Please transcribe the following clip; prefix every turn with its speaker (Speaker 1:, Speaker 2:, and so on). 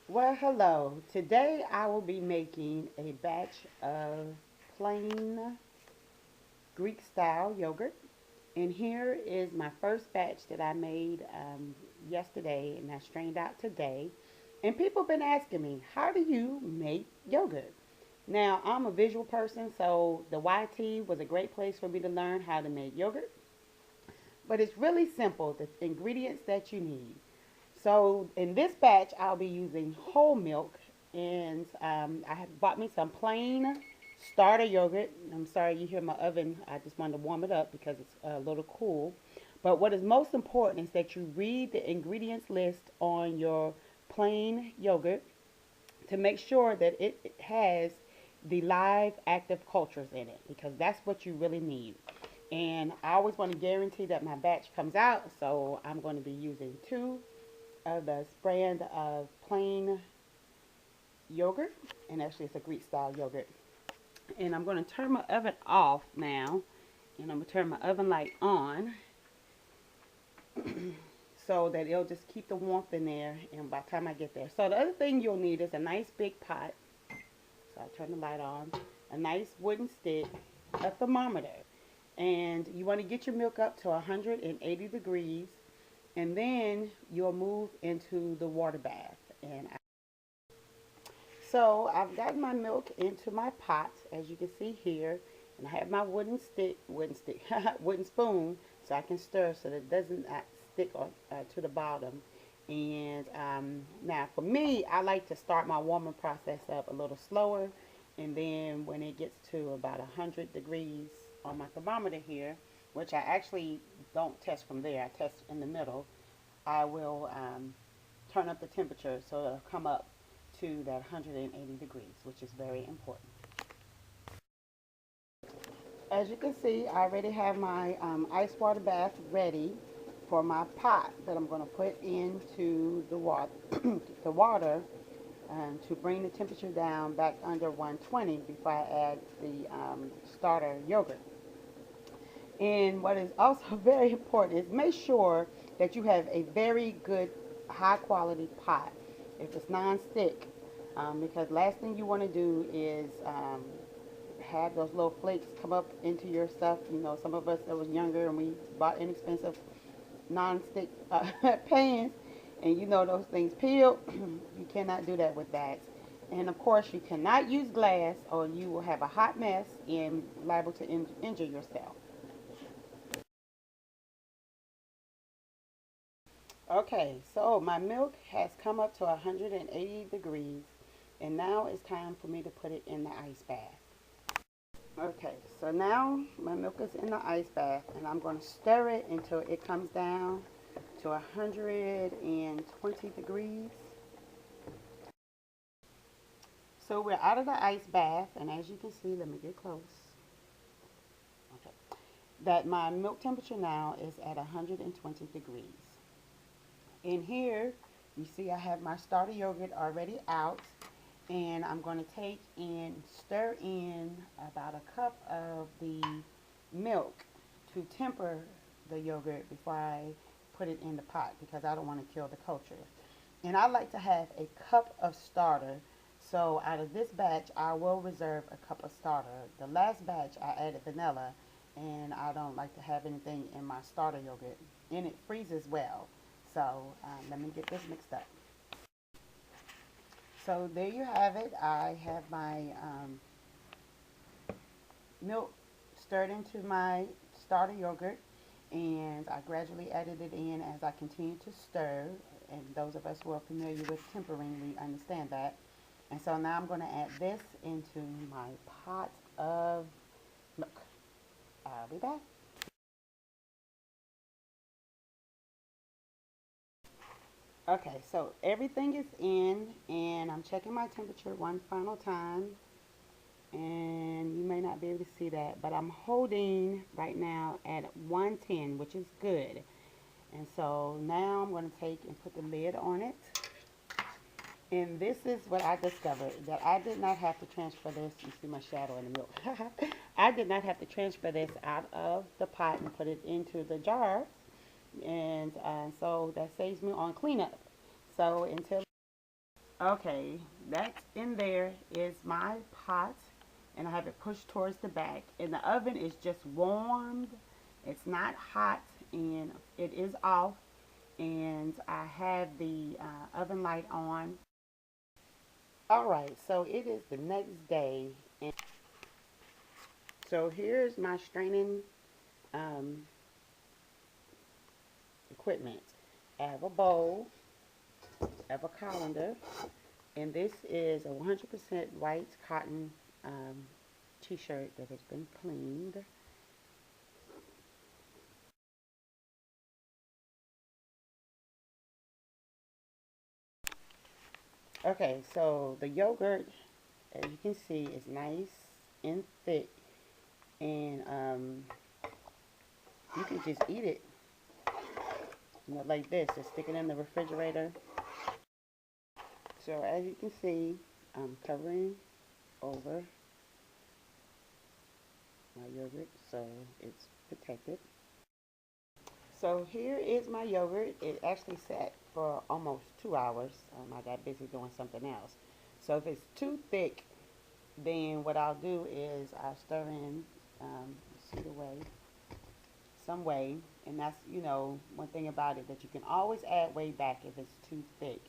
Speaker 1: Well, hello. Today I will be making a batch of plain Greek style yogurt. And here is my first batch that I made yesterday and I strained out today. And people have been asking me, how do you make yogurt? Now, I'm a visual person, so the YT was a great place for me to learn how to make yogurt. But it's really simple, the ingredients that you need. So in this batch, I'll be using whole milk, and I have bought me some plain starter yogurt. I'm sorry you hear my oven. I just wanted to warm it up because it's a little cool. But what is most important is that you read the ingredients list on your plain yogurt to make sure that it has the live active cultures in it, because that's what you really need. And I always want to guarantee that my batch comes out, so I'm going to be using two of the brand of plain yogurt, and actually it's a Greek style yogurt. And I'm going to turn my oven off now, and I'm going to turn my oven light on so that it'll just keep the warmth in there, and by the time I get there. So the other thing you'll need is a nice big pot. So I turn the light on. A nice wooden stick, a thermometer, and you want to get your milk up to 180 degrees, and then you'll move into the water bath. So I've got my milk into my pot, as you can see here, and I have my wooden spoon, so I can stir so that it doesn't stick to the bottom. And now for me, I like to start my warming process up a little slower, and then when it gets to about 100 degrees on my thermometer here, which I actually don't test from there, I test in the middle, I will turn up the temperature so it'll come up to that 180 degrees, which is very important. As you can see, I already have my ice water bath ready for my pot that I'm going to put into the water, the water to bring the temperature down back under 120 before I add the starter yogurt. And what is also very important is make sure that you have a very good high quality pot. If it's non-stick, because last thing you want to do is have those little flakes come up into your stuff. You know, some of us that was younger and we bought inexpensive non-stick pans, and you know those things peel. You cannot do that with that. And of course, you cannot use glass, or you will have a hot mess and liable to injure yourself. Okay, so my milk has come up to 180 degrees, and now it's time for me to put it in the ice bath. Okay, so now my milk is in the ice bath, and I'm going to stir it until it comes down to 120 degrees. So we're out of the ice bath, and as you can see, let me get close. Okay, that my milk temperature now is at 120 degrees. In here, you see I have my starter yogurt already out, and I'm going to take and stir in about a cup of the milk to temper the yogurt before I put it in the pot, because I don't want to kill the culture. And I like to have a cup of starter. So out of this batch, I will reserve a cup of starter. The last batch, I added vanilla, and I don't like to have anything in my starter yogurt. And it freezes well. So let me get this mixed up. So there you have it. I have my milk stirred into my starter yogurt, and I gradually added it in as I continue to stir. And those of us who are familiar with tempering, we understand that. And so now I'm going to add this into my pot of milk. I'll be back. Okay, so everything is in, and I'm checking my temperature one final time. And you may not be able to see that, but I'm holding right now at 110, which is good. And so now I'm going to take and put the lid on it. And this is what I discovered, that I did not have to transfer this. You see my shadow in the milk. I did not have to transfer this out of the pot and put it into the jar. And so that saves me on cleanup. So until Okay, that's in there is my pot, and I have it pushed towards the back. And the oven is just warmed. It's not hot, and it is off. And I have the oven light on. All right, so it is the next day, and so here's my straining um, equipment. I have a bowl, I have a colander, and this is a 100% white cotton t-shirt that has been cleaned. Okay, so the yogurt, as you can see, is nice and thick, and you can just eat it, like this. Just stick it in the refrigerator. So as you can see, I'm covering over my yogurt so it's protected. So here is my yogurt. It actually sat for almost 2 hours. I got busy doing something else. So if it's too thick, then what I'll do is I'll stir in see the whey, some whey, and that's, one thing about it, that you can always add whey back if it's too thick.